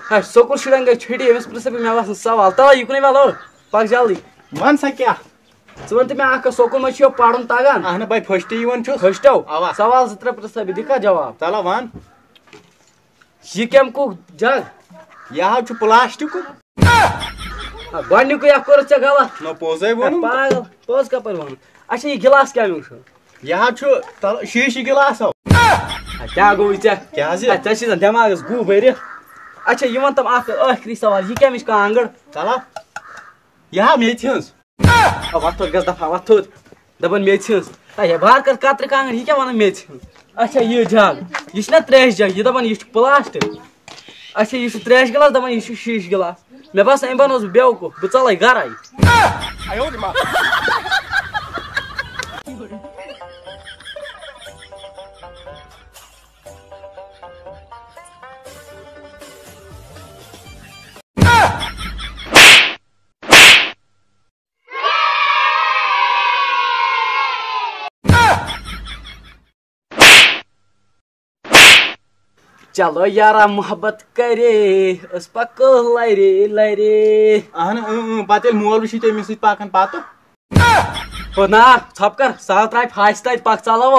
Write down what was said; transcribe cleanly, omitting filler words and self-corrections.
है स्कूल शुरन गई छुट्टी एमस प्रिंसिपल मे वासन सवाल तला युकने वालो पक जल्दी वन सा क्या वन मे आख स्कूल मे छो पढ़न तगान अहन भाई फर्स्ट वन छु फर्स्टो अवा सवाल जत्रा प्रिंसिपल दिखा जवाब तला वन ये केम को जग यह छु प्लास्टिक गॉडनिक या कर छ गलत न पोजै बोनु पागल पोज का पर वन अच्छा ये गिलास क्या में छु यह छु तल शीशी गिलास हो क्या गो इचा क्या जे अच्छा सी दिमाग गु भरि अच्छा ये वन तम आखिरी सवाल ये क्या मिश का आंगड़ तला यह मेथिस वत गस दफा वत दबन मेथिस ये बाहर कर कात्र का आंगड़ ये क्या वन मेथिस अच्छा ये जग ये ना त्रेश जग ये दबन ये प्लास्टिक अच्छा ये त्रेश गिलास दबन ये शीश गिलास मे बस अम बन बेवकूफ बह चल गर चलो यारा मोहब्बत करे अस पक लरे लरे अहन पते मोल वशी तमिस पाकन पातो हो ना छप कर साथ राय फास्ट पक चलाव